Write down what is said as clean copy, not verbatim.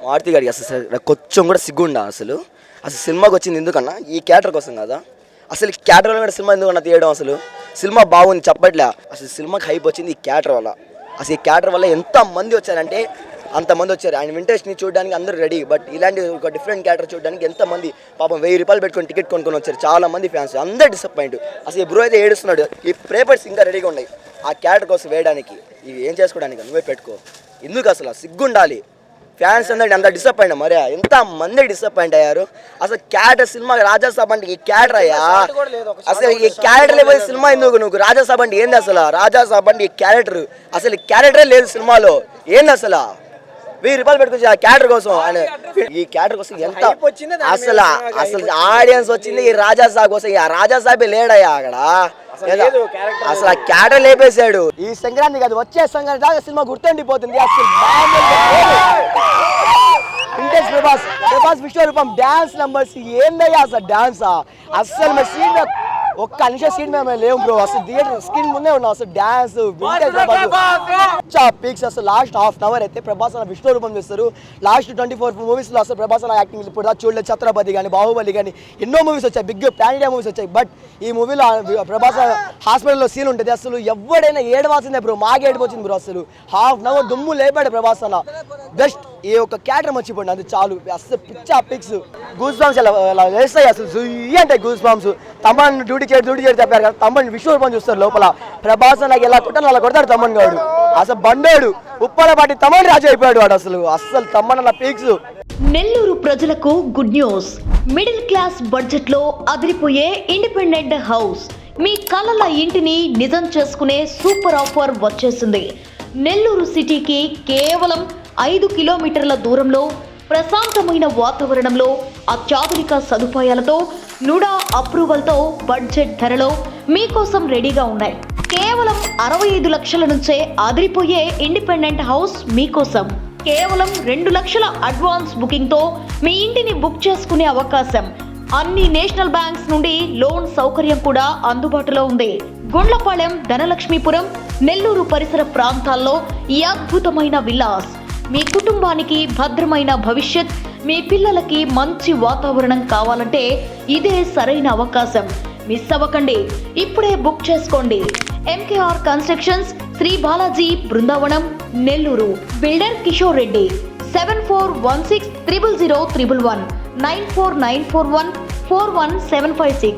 మారుతి గారికి అసలు కొంచెం కూడా సిగ్గుండా అసలు సినిమాకి వచ్చింది ఎందుకన్నా ఈ క్యారెక్టర్ కోసం కదా. అసలు ఈ క్యారెక్టర్ కూడా సినిమా ఎందుకన్నా తీయడం, అసలు సినిమా బాగుంది చెప్పట్లే, అసలు సినిమాకి హైప్ వచ్చింది ఈ క్యారెక్టర్ వల్ల. అసలు ఈ క్యారెక్టర్ వల్ల ఎంతమంది వచ్చారంటే అంతమంది వచ్చారు. ఆయన వింటేజ్ని చూడడానికి అందరూ రెడీ, బట్ ఇలాంటి ఒక డిఫరెంట్ క్యారెక్టర్ చూడడానికి ఎంతమంది పాపం 1000 రూపాయలు పెట్టుకొని టికెట్ కొనుక్కొని వచ్చారు చాలా మంది ఫ్యాన్స్, అందరు డిసప్పాయింట్. అసలు ఈ బ్రో అయితే ఏడుస్తున్నాడు, ఈ పేపర్స్ ఇంకా రెడీగా ఉన్నాయి ఆ క్యారెక్టర్ కోసం వేయడానికి. ఇవి ఏం చేసుకోవడానికి నువ్వే పెట్టుకో, ఎందుకు అసలు సిగ్గుండాలి. ఫ్యాన్స్ అందరికి అంత డిసప్పాయింట్, మరి ఎంత మంది డిసప్పాయింట్ అయ్యారు. అసలు క్యారెక్టర్ సినిమా రాజాసాబ్ అంటే ఈ క్యారెక్టర్ అయ్యా, అసలు ఈ క్యారెక్టర్ లేకపోతే సినిమా ఎందుకు? నువ్వు రాజాసాబ్ అంటే ఏంది అసలు? రాజాసాబ్ అంటే ఈ క్యారెక్టర్, అసలు క్యారెక్టరే లేదు సినిమాలో, ఏంది అసలు? 1000 రూపాయలు పెట్టుకొచ్చి ఆ క్యారెక్టర్ కోసం, ఈ క్యారెక్టర్ కోసం ఎంత అసలు అసలు ఆడియన్స్ వచ్చింది ఈ రాజాసాబ్ కోసం. ఆ రాజాసాబే లేడయ్యా అక్కడ, అసలు ఆ క్యారెక్టర్ లేపేశాడు. ఈ సంక్రాంతి కాదు, వచ్చే సంక్రాంతి దాకా సినిమా గుర్తుండిపోతుంది. అసలు ఇంటెన్స్ ప్రభాస్ విశ్వరూపం డాన్స్ నంబర్స్ ఏందయ్యా అసలు డాన్సా? అసలు మా సీన్ ఒక్క నిమిషం సీన్ మేము లేవు బ్రో, అసలు థియేటర్ స్క్రీన్ ముందే ఉన్నాం. అసలు డాన్స్ పీక్స్, అసలు లాస్ట్ హాఫ్ అన్ అవర్ అయితే ప్రభాస్ అన్న విశ్వరూపం చేస్తారు. లాస్ట్ 24 మూవీస్లో అసలు ప్రభాస్ అన్న యాక్టింగ్ ఇప్పుడు చూడలేదు. ఛత్రపతి కానీ, బాహుబలి కానీ ఎన్నో మూవీస్ వచ్చాయి, బిగ్ పాన్ ఇండియా మూవీస్ వచ్చాయి. బట్ ఈ మూవీలో ప్రభాస్ హాస్పిటల్లో సీన్ ఉంటుంది, అసలు ఎవడైనా ఏడవాల్సిందే బ్రో. మాకు ఏడిపోతుంది బ్రో, అసలు హాఫ్ అన్ అవర్ దుమ్ము లేపాడు ప్రభాస్ అన్న. బెస్ట్ ఈ ఒక క్యారెక్టర్ మర్చిపోండి, అది చాలు. అసలు పిచ్చా పిక్స్, గూస్ బాంబ్స్ అలా వేస్తాయి, అసలు అంటే గూస్ బాంబ్స్. తమ్మని డ్యూటీ చేసి చెప్పారు కదా, తమ్మని విశ్వరూపం చూస్తారు లోపల. ప్రభాస్ నాకు ఎలా కొట్టాను అలా కొడతాడు తమ్మన్ గాడు, అసలు బండాడు ఉప్పల పాటి తమ్మని రాజు అయిపోయాడు వాడు. అసలు తమ్మన్ అన్న పీక్స్. నెల్లూరు ప్రజలకు good news, middle class budget లో అదిరిపోయే ఇండిపెండెంట్ హౌస్, మీ కలల ఇంటిని నిజం చేసుకునే సూపర్ ఆఫర్ వచ్చేసింది. నెల్లూరు సిటీకి కేవలం 5 కిలోమీటర్ల దూరంలో ప్రశాంతమైన వాతావరణంలో అత్యాధునిక సదుపాయాలతో నుడా అప్రూవల్తో బడ్జెట్ ధరలో మీకోసం రెడీగా ఉన్నాయి. కేవలం 65 లక్షల నుంచే అదిరిపోయే ఇండిపెండెంట్ హౌస్ మీకోసం. కేవలం 2 లక్షల అడ్వాన్స్ బుకింగ్తో మీ ఇంటిని బుక్ చేసుకునే అవకాశం. అన్ని నేషనల్ బ్యాంక్స్ నుండి లోన్ సౌకర్యం కూడా అందుబాటులో ఉంది. గుండ్లపాలెం, ధనలక్ష్మీపురం, నెల్లూరు పరిసర ప్రాంతాల్లో ఈ అద్భుతమైన విల్లాస్ మీ కుటుంబానికి భద్రమైన భవిష్యత్, మీ పిల్లలకి మంచి వాతావరణం కావాలంటే ఇదే సరైన అవకాశం. మిస్ అవ్వకండి, ఇప్పుడే బుక్ చేసుకోండి. MKR constructions, Shri Balaji, Brindavanam, Nellore. Builder Kishore Reddy. 7416 000 111 94941 41756.